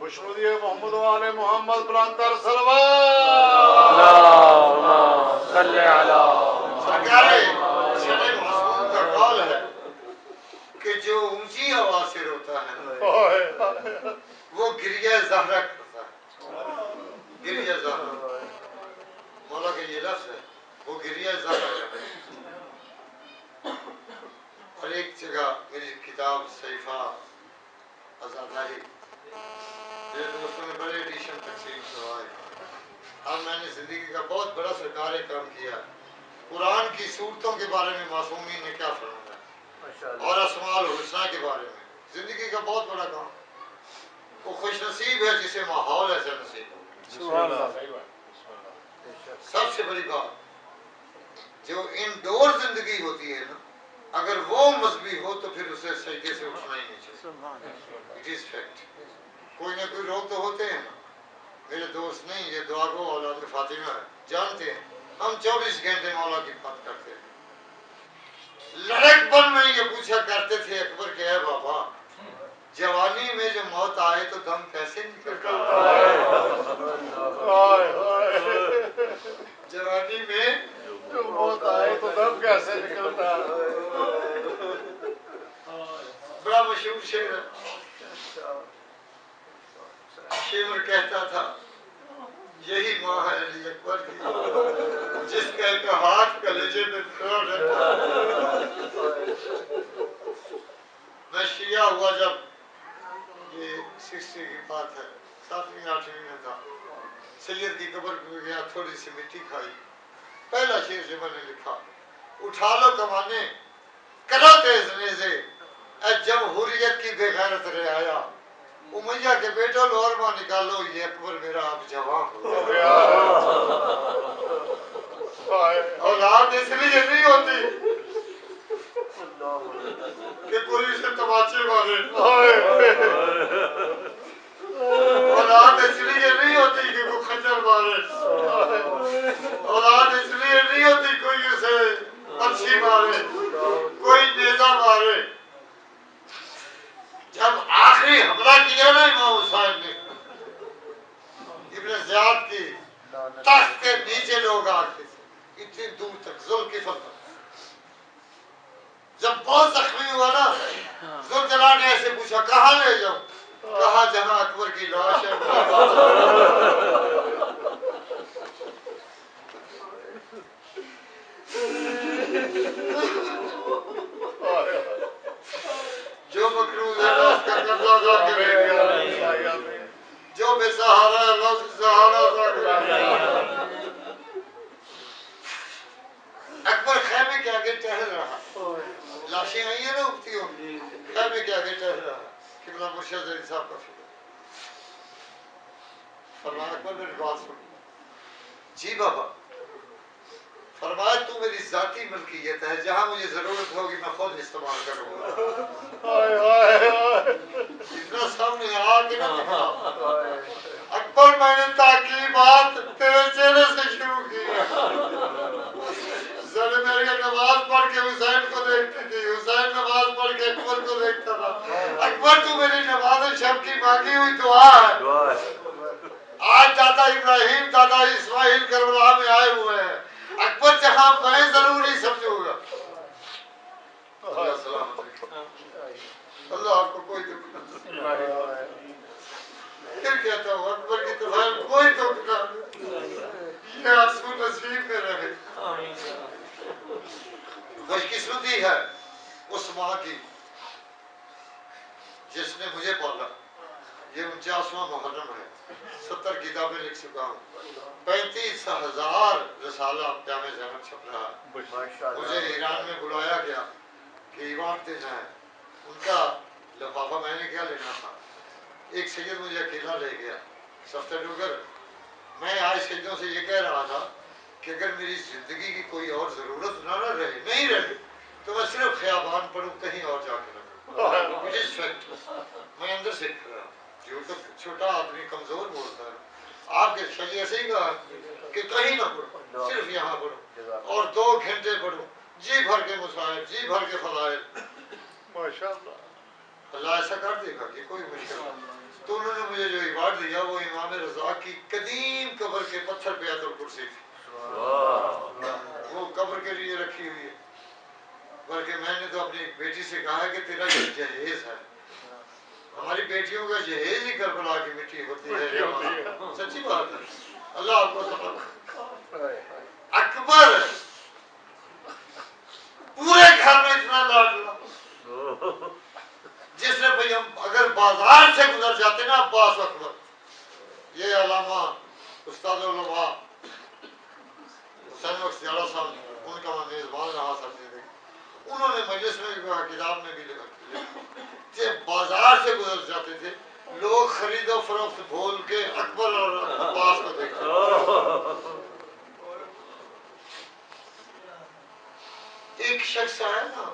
खुशनुदी मोहम्मद वाले मोहम्मद बुलंदर सल्लल्लाहु सरकारे शरे मासूम का कौल है कि जो ऊंची आवाज से रोता है वो गिरिया ज़हरा करता है। गिरिया ज़हरा मौला का ये लफ्ज़ है, वो गिरिया ज़हरा करता है। और एक जगह मेरी किताब सैफा आज़ादारी मेरे दोस्तों ने बड़े एडिशन तकसीम करवाए। अब मैंने जिंदगी का बहुत बड़ा सरकारी काम किया। कुरान की सूरतों के बारे में मासूमीन ने क्या फरमाया और अस्माउल हुस्ना के बारे में जिंदगी का बहुत बड़ा काम। वो खुशनसीब है जिसे माहौल ऐसा नसीब हो। सबसे बड़ी बात जो इंडोर जिंदगी होती है ना, अगर वो मजहबी हो तो फिर उसे सजदे से उठना ही नहीं चाहिए। It is fact. कोई ना कोई रोग तो होते हैं ना। मेरे दोस्त नहीं, ये दुआ को औलाद फातिमा है, जानते हैं हम 24 घंटे मौला की बात करते हैं। लड़कपन में ये पूछा करते थे अकबर के, है बाबा जवानी में जो मौत आए तो दम कैसे निकलता है? जवानी में जो मौत आए तो दम कैसे निकलता है? बड़ा मशहूर शेर है। शेर कहता था यही माँ है अली अकबर की, जिसका एक हाथ कलेजे में खड़ा रहता। मैं शिया हुआ जब, ये 60 की बात है, 7वीं 8वीं में था। सैयद की कब्र पे गया, थोड़ी सी मिट्टी खाई। पहला शेर जो मैंने लिखा, उठा लो कमाने करो तेज नेज़े, जमहूरियत की बेगैरत रे आया। उमैया के बेटो लोरमा निकालो, ये अकबर मेरा अब जवान हो गया। औलाद इसलिए नहीं होती कि कोई उसे तमाचे मारे। औलाद इसलिए नहीं होती कि वो खंजर मारे। औलाद इसलिए नहीं होती कोई उसे अच्छी मारे, कोई नेजा मारे। जब आखिरी हमला किया ना इमाम हुसैन ने, इब्न ज़ियाद की तख्त के नीचे लोग आके इतनी दूर तक ज़ुल्किफ़ल तक, जब बहुत जख्मी हुआ ना, ज़ुल्जलाल ने ऐसे पूछा कहाँ ले जाऊं? कहा जहां अकबर की लाश है। जो मकरूज है ना उसका कब्जा उठा के ले गया, जो बेसहारा है ना उसका सहारा उठा के ले गया। अकबर खैमे के आगे टहल रहा, लाशें आई है ना उठती होंगी, खैमे के आगे टहल रहा। किबला मुर्शिद अली साहब का फिक्र फरमाया, अकबर मेरी बात सुन। जी बाबा। फरमाया तू मेरी जाती मलकियत है, जहां मुझे जरूरत होगी मैं खुद इस्तेमाल करूंगा। इतना सामने आके ना अकबर, मैंने ताकीबात तेरे चेहरे से शुरू की। जरा मेरी नमाज पढ़ के हुसैन को देखती थी, हुसैन नमाज पढ़ के अकबर को देखता था। अकबर तू मेरी नमाज शब की मांगी हुई दुआ है। आज दादा इब्राहिम दादा इस्माइल करबला में आए हुए हैं। अकबर जहां मैं जरूरी समझूंगा। अल्लाह आपको कोई दुख न दे। फिर कहता हूँ अकबर की तो कोई दुख न, ये आंसू नसीब में रहे। खुशकिस्मती है उस माँ की जिसने मुझे पाला। ये 49वां मुहर्रम है, 70 किताबें लिख चुका हूँ, 35,000 रसाला जामे ज़ैनब छप रहा है। मुझे ईरान में बुलाया गया कि ईवान देना है, उनका लिफाफा मैंने क्या लेना था। एक सैयद मुझे अकेला ले गया सफ्तर। मैं आज सैयदों से ये कह रहा था कि अगर मेरी जिंदगी की कोई और जरूरत ना रहे, नहीं रहे, तो मैं सिर्फ ख़याबान पढ़ूं, कहीं और जाके लगूं। मैं अंदर से जो तो छोटा आदमी कमजोर बोलता है, आपके शरीर ऐसे ही कहा कि कहीं ना पढ़ो, सिर्फ यहाँ पढ़ो और 2 घंटे पढ़ो, जी भर के मुसाहिब, जी भर के फज़ाइल। माशाअल्लाह, अल्लाह ऐसा कर देगा कि कोई मुश्किल। तो उन्होंने मुझे जो इबाद दिया वो इमाम रजा की कदीम कब्र के पत्थर पे आयतुल कुर्सी थी, वो कब्र के लिए रखी हुई है। बल्कि मैंने तो अपनी बेटी से कहा है कि तेरा ये जहेज है, हमारी बेटियों का जहेज ही करबला की मिट्टी होती है। सच्ची बात है, अल्लाह आपको अकबर पूरे घर में इतना लाडला, जिसने भाई हम अगर बाजार से गुजर जाते ना अब्बास अकबर, ये अलामा उस्ताद उलमा हुसैन बख्श ज़ियादा साहब, उनका मैं मेज़बान रहा सकते थे, उन्होंने मजलिस में किताब में भी लिखा कि बाजार से गुजर जाते थे लोग खरीदो फरोख्त भूल के अकबर और अब्बास को देखते। एक शख्स आया ना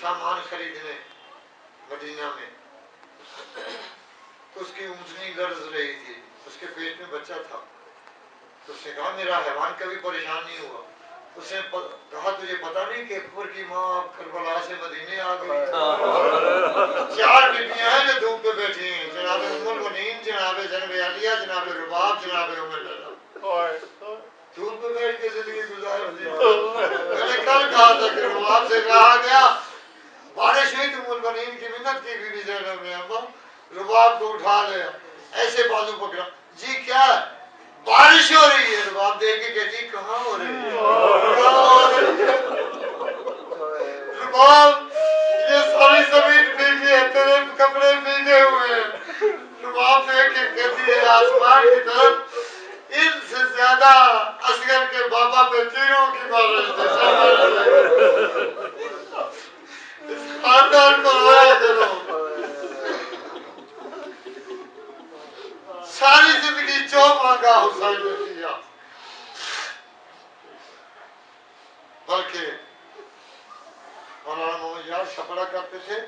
सामान खरीदने मदीना में, तो उसकी ऊँटनी लर्ज रही थी, उसके पेट में बच्चा था, तो उसने कहा मेरा हैवान कभी परेशान नहीं हुआ। उसने कहा तुझे पता नहीं कि अकबर की माँ करबला से मदीने आ गई। 4 बीबियां हैं जो धूप पे बैठी हैं, जनाब उम्मुल मुनीन, जनाब ज़ैनब आलिया, जनाब रुबाब, जनाब उम्मुल लैला, धूप पे बैठ के जिंदगी गुजार दी। मैंने कल कहा था कि रुबाब से कहा गया बारिश हुई तो उम्मुल मुनीन की मिन्नत की बीबी ज़ैनब ने, अम्मा रुबाब को उठा लिया, ऐसे बाजू पकड़ा, जी क्या बारिश हो रही है। रुबाब देख के कहती कहाँ हो रही है, रुबाब ये सारी जमीन भीगी है, तेरे कपड़े भीगे हुए हैं। रुबाब देख के कहती है आसमान की तरफ, इनसे ज्यादा असगर के बाबा पे तीरों की बारिश थी। इस खानदान को रोया करो, सारी जिंदगी जो मांगा हुसैन ने दिया। बल्कि मौलाना मोहम्मद यार सपड़ा करते थे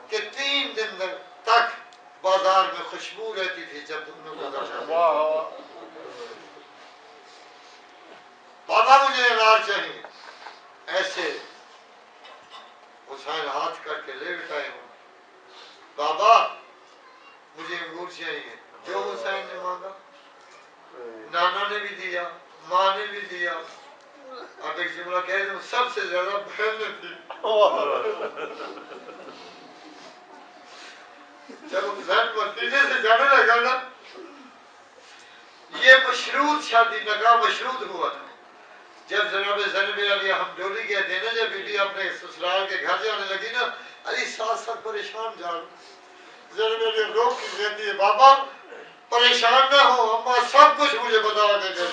कि 3 दिन तक बाजार में खुशबू रहती थी जब दोनों को दर्शन। बाबा मुझे अनार चाहिए, ऐसे हुसैन हाथ करके ले बिठाए हूँ, बाबा मुझे अंगूर चाहिए। जो हुसैन ने मांगा, नाना ने भी दिया, माँ ने भी दिया। अब एक जुमला कह दूं, सबसे ज्यादा बहन ने दी। जब हुसैन मदीने से जाने लगा ना, ये मशरूत शादी नकाह मशरूत हुआ था। जब जनाब ज़ैनब आलिया हम डोली गए थे ना, जब बीबी अपने ससुराल के घर जाने लगी ना, अली साथ साथ परेशान जा रहा, ज़ैनब आलिया रोक के कहती है बाबा परेशान ना हो, अम्मा सब कुछ मुझे बता के गई।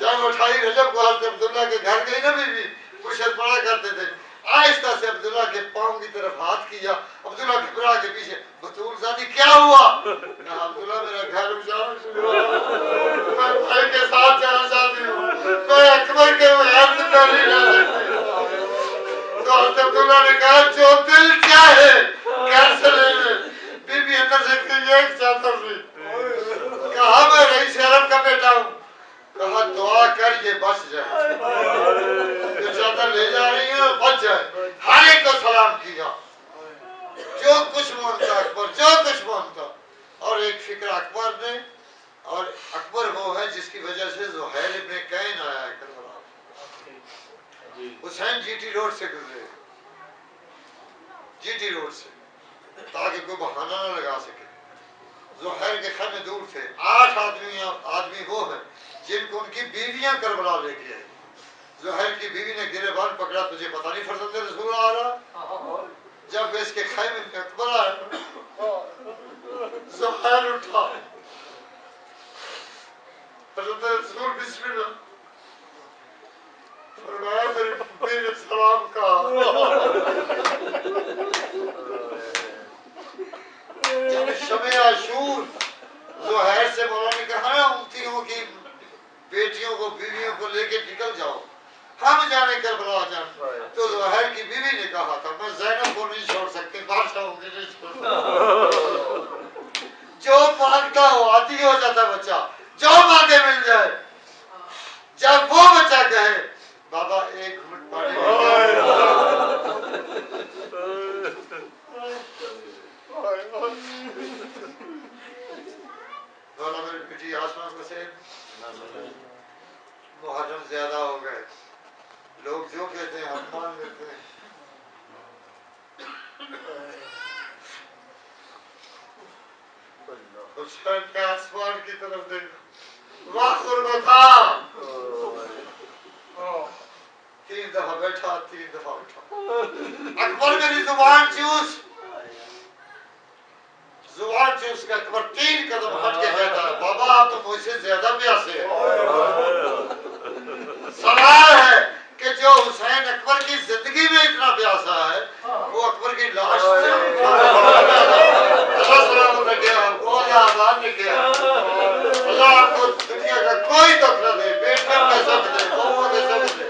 जब उठाई रजब को हज़रत अब्दुल्ला के घर गई ना बीबी, कुशल पड़ा करते थे, आहिस्ता से अब्दुल्ला के पाँव की तरफ हाथ किया, अब्दुल्ला घबरा के पीछे, बतूल ज़ादी क्या हुआ? कहा अब्दुल्ला मेरा घर उजाड़ हुआ, मैं भाई के साथ जाना चाहती हूँ, मैं अकबर के महल में नहीं रह सकती। तो हज़रत अब्दुल्ला ने कहा जो दिल चाहे घर से ले ले। बीबी अंदर से एक चादर ली, कहा मैं रईस अरब का बेटा हूँ, कहा दुआ कर ये बच जाए, जो चादर ले जा रही है बच जाए। हर एक को सलाम किया, जो कुछ मानता अकबर, जो कुछ मानता। और एक फिक्र अकबर ने, और अकबर वो है जिसकी वजह से ज़ुहैल इब्न कैन आया है करबला। हुसैन जीटी रोड से गुजरे, जीटी रोड से, ताकि कोई बहाना न लगा सके। ज़ुहैल के खैमे दूर थे, 8 आदमी वो हैं जिनको उनकी बीवियां करबला लेके आई। ज़ुहैल की बीवी ने गिरेबान पकड़ा, तुझे पता नहीं फरज़ंद रसूल आ रहा? जब इसके खैमे में अकबर आया, ज़ुहैल उठा, फरज़ंद रसूल बिस्मिल्लाह फरमाया, मेरी पत्नी ने सलाम कहा। जब शब आशूर ज़ुहैर से मौला ने कहा ना उम्मतियों की बेटियों को बीवियों को लेके निकल जाओ, हम जाने करबला जान, तो ज़ुहैर की बीवी ने कहा था मैं ज़ैनब को नहीं छोड़ सकती, बादशाह को नहीं छोड़ सकती। जो मांगता हो आती हो जाता बच्चा, जो मांगे मिल जाए। जब वो बच्चा कहे बाबा एक घूंट पानी, बोला मेरी बेटी आसमान को से मुहर्रम ज्यादा हो गए, लोग जो कहते हैं हम मान लेते हैं। हुसैन के आसमान की तरफ देखो, वाकुर बता 3 दफा बैठा 3 दफा उठा। अकबर मेरी जुबान चूस के अकबर 3 कदम हट के कहता है, बाबा आप तो मुझसे ज्यादा प्यासे हैं। सवाल है कि जो हुसैन अकबर की जिंदगी में इतना प्यासा है, वो अकबर की लाश से अल्लाह सलामत रखे, आपको अल्लाह आबाद रखे, अल्लाह आपको दुनिया का कोई दुख न दे, बेटे के सब दे, बहुओं के सब दे।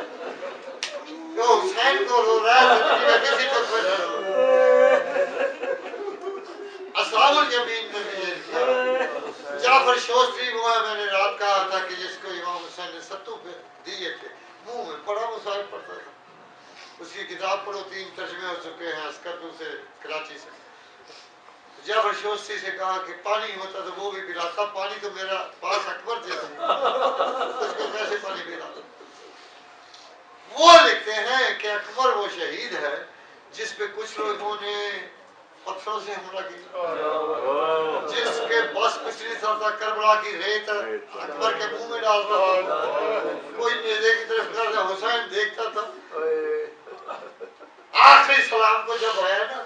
जो हुसैन को रो रहा है, जिंदगी में किसी दुख में न रो। असहाबुल यमीन में भी ये किया। जाफर शोस्त्री हुआ, मैंने रात कहा था कि जिसको इमाम हुसैन ने सत्तू पे दिए थे, मुंह में बड़ा मुसाहिब पड़ता था। उसकी किताब पढ़ो, 3 तर्जमे हो चुके हैं अस्करदू से, कराची से। जाफर शोस्त्री से कहा कि पानी होता तो वो भी पिलाता, पानी तो मेरा पास अकबर थे, उसको कैसे पानी पिलाता। वो लिखते हैं कि अकबर वो शहीद है जिस पे कुछ लोगों ने पत्थरों से हमला किया, जिसके बस कुछ नहीं था, करबला की रेत अकबर के मुंह में डालता था, कोई नेज़े की तरफ करता, हुसैन देखता था। आखिरी सलाम को जब आया ना,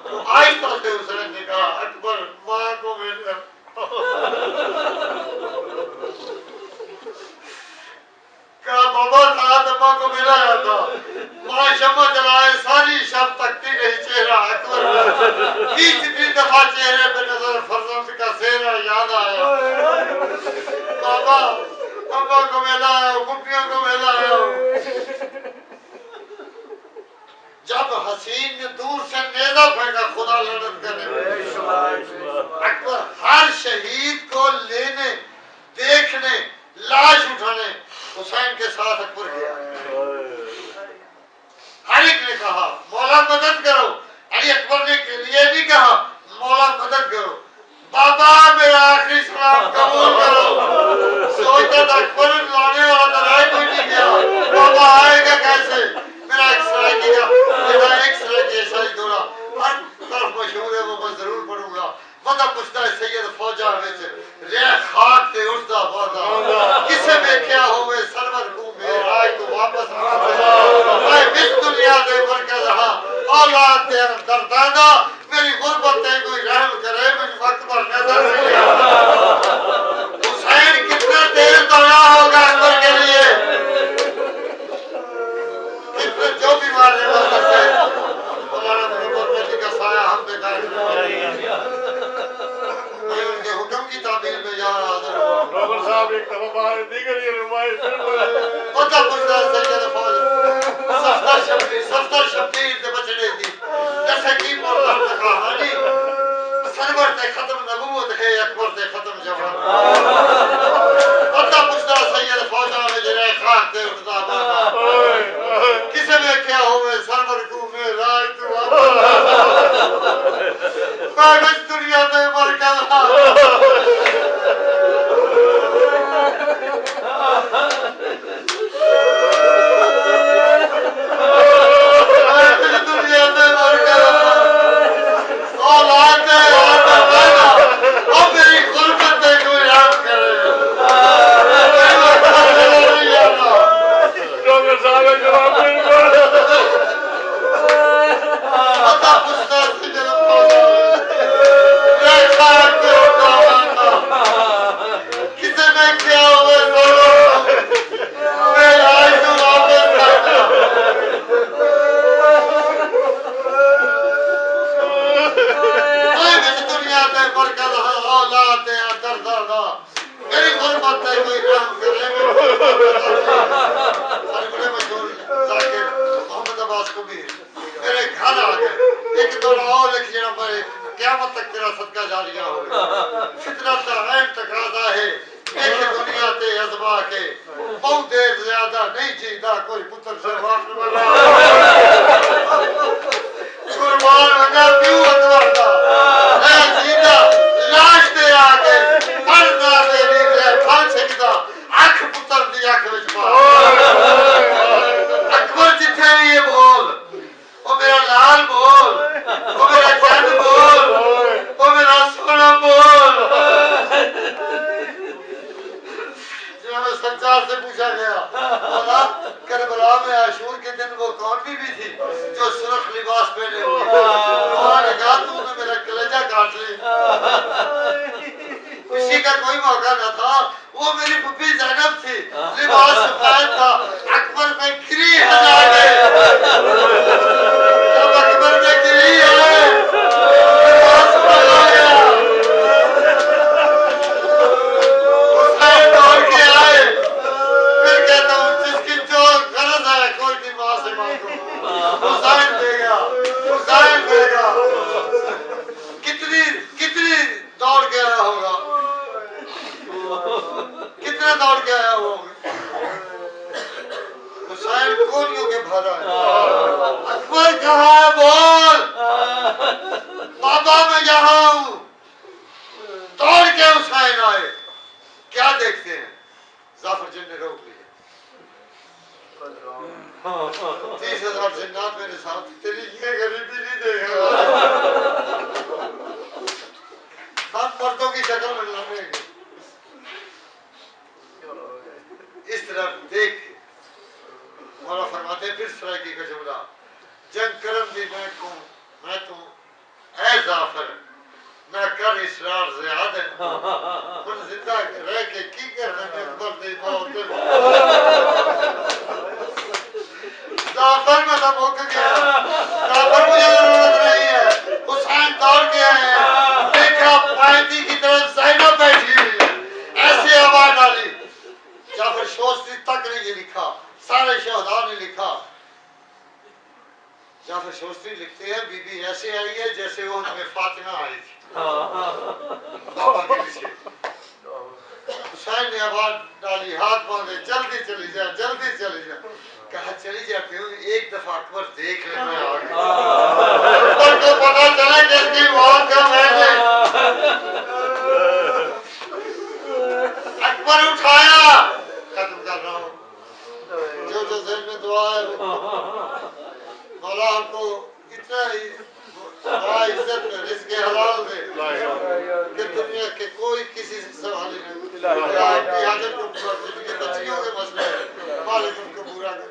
तो आहिस्ता से हुसैन ने कहा, अकबर माँ को मिलना। कहा बाबा था तो माँ को मिला था, माँ शम्मा जलाए सारी शब तकती रही, चेहरा अकबर 20 दफा चेहरे पे नजर फरजंद का सेहरा याद आया। बाबा अम्मा को मिला, गुप्पियों को मिला। जब हसीन ने दूर से नेज़ा फेंका, खुदा लड़न करे, अकबर हर शहीद को लेने, देखने, लाश उठाने हुसैन के साथ अकबर गया। हर एक ने कहा मौला मदद करो, अली अकबर ने ये नहीं कहा मौला मदद करो, बाबा मेरा आखिरी सलाम कबूल करो। सोचता था अकबर लाने वाला तो राय कोई नहीं गया, बाबा आएगा कैसे। मेरा एक सराय किया, मेरा एक सराय जैसा ही दौड़ा, हर तरफ मशहूर है वो मैं जरूर पढ़ूंगा। बंदा पूछता है सैयद फौजा में से रे खाक से उठता वादा, किसे में क्या होवे सरवर को मेरा आए तो वापस मैं इस दुनिया से मरकज रहा, औलाद दे दर्दाना मेरी गुर्बत है, कोई रहम करे मुझ वक्त पर नजर नहीं आता। हुसैन कितना देर दौड़ा होगा अकबर के लिए, कितने जो भी मारने वाले थे, मौलाना मोहम्मद का साया हम पे कायम उनके हुक्म की ताबीर में यहाँ हाजिर हुआ। डॉक्टर साहब एक दफा बाहर दीगर ये रुमाई फिर पता पूछता है सैयद फौज सफ्तर शब्दीर से बचने दी जैसे की बोलता कहानी सरवर से खत्म नबूवत है, अकबर से खत्म जवान। पता पूछता है सैयद फौजा में जरे खाक से उठता बाबा, किसे में क्या हुए सरवर को में राय तू मैं दुनिया में मर गया। दुनिया में मर गया, औलाद है और मेरी गुर्बत में कोई याद करे। डॉक्टर साहब एक जवाब पता पूछता है किसे में क्या हुआ दुनिया में मरकज औलाद है दर्दाना मेरी गुर्बत है कोई रहम करे। बड़े मशहूर जाकिर मोहम्मद अब्बास कबीर मेरे घर आ गए, एक दौड़ा और लिख लेना पर क़यामत तक तेरा सदका जारिया हो। फितरत का अहम तकाजा है देखे दुनिया ते अज़मा के, बहुत देर ज्यादा नहीं जीता कोई पुत्र से वाक़ कुर्बान होगा क्यों अकबर का। अब्बास से पूछा गया, बोला करबला में आशूर के दिन वो कौन बीवी थी जो सुर्ख लिबास पहने हुई? उन्होंने कहा तूने मेरा कलेजा काट ली। खुशी का कोई मौका न था, वो मेरी फूफी ज़ैनब थी, लिबास सफेद था। अकबर में गिरी है जाके, जब अकबर में गिरी है लिबास बदल गया। हुसैन दौड़ के आए, फिर कहता हूँ जिसकी जो गरज है कोई भी माँ से मांगो, हुसैन देगा, हुसैन देगा। कितनी कितनी दौड़ के आया होगा, कितना दौड़ के आया होगा। हुसैन गोलियों के भरा है। अकबर कहाँ है बोल, बाबा मैं यहाँ हूँ। दौड़ के हुसैन आए, क्या देखते हैं? जाफर जिन ने रोक लिया। 30,000 जिन्नात मेरे साथ, तेरी ये गरीबी नहीं देगा। हम मर्दों की शक्ल में लड़ेंगे। इस तरफ देख मौला फरमाते फिर सरायकी का जुमला, जंग करम दी मैं तू ऐ जाफर ना कर इसरार ज़्यादा मन जिंदा रह के की करना अकबर दे मौत। जाफर में तो मुक गया, जाफर मुझे जरूरत नहीं है। हुसैन दौड़ के आए हैं, देखा पायती की तरफ ज़ैनब बैठी हुई है, ऐसे आवाज डाली। जाफर शोस्त्री तक ने ये लिखा, सारे शहदा ने लिखा। जाफर शोस्त्री लिखते हैं बीबी ऐसे आई है जैसे वो हमें फातिमा आई थी बाबा के पीछे। हुसैन ने आवाज डाली, हाथ बांधे, जल्दी चली जा, जल्दी चली जा। कहा चली जाती हूँ, एक दफा अकबर देख ले मैं आ गया। अकबर को पता चला कि इसकी मौत का मैंने अकबर उठाया, खत्म कर रहा हूँ। जो जो दिल में दुआ है मौला हमको इतना ही इज्जत में रिज़्क़ हलाल दे कि दुनिया के कोई किसी से सवाल नहीं। आपकी हाजत को पूरा कर, जिनके बच्चियों के मसले हैं मालिक उनको पूरा कर।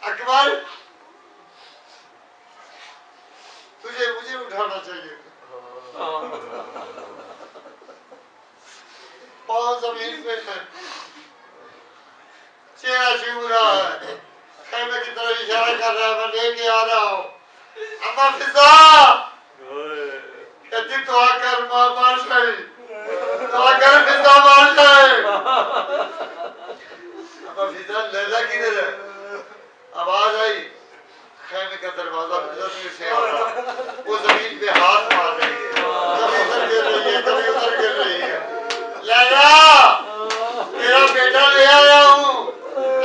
अकबर तुझे मुझे उठाना चाहिए। पाँव जमीन पे है, चेहरा चूम रहा है, खेमे की तरफ इशारा कर रहा है, मैं लेके आ रहा हूँ। अम्मा फिजा कहती दुआ कर, माँ मार गई, दुआ कर फिजा मार गए। अम्मा फिजा लैला किधर है? आवाज आई, खेमे का दरवाजा जमीन से आ रहा, वो जमीन पे हाथ मार रही है, कभी उधर गिर रही है, कभी उधर गिर रही है। लैला तेरा बेटा ले आया हूँ,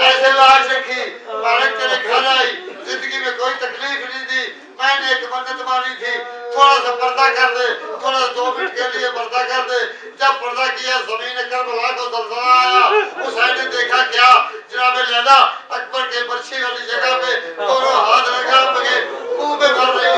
ऐसे लाश रखी, मालिक तेरे घर आई, जिंदगी में कोई तकलीफ नहीं दी, मैंने एक मन्नत मानी थी, थोड़ा सा पर्दा कर दे, थोड़ा 2 मिनट के लिए पर्दा कर दे। जब पर्दा किया ज़मीन करबला को ज़लज़ला आया। हुसैन ने देखा क्या, जनाब लैला अकबर के बर्छी वाली जगह पे दोनों हाथ लगा के मुंह में भर रही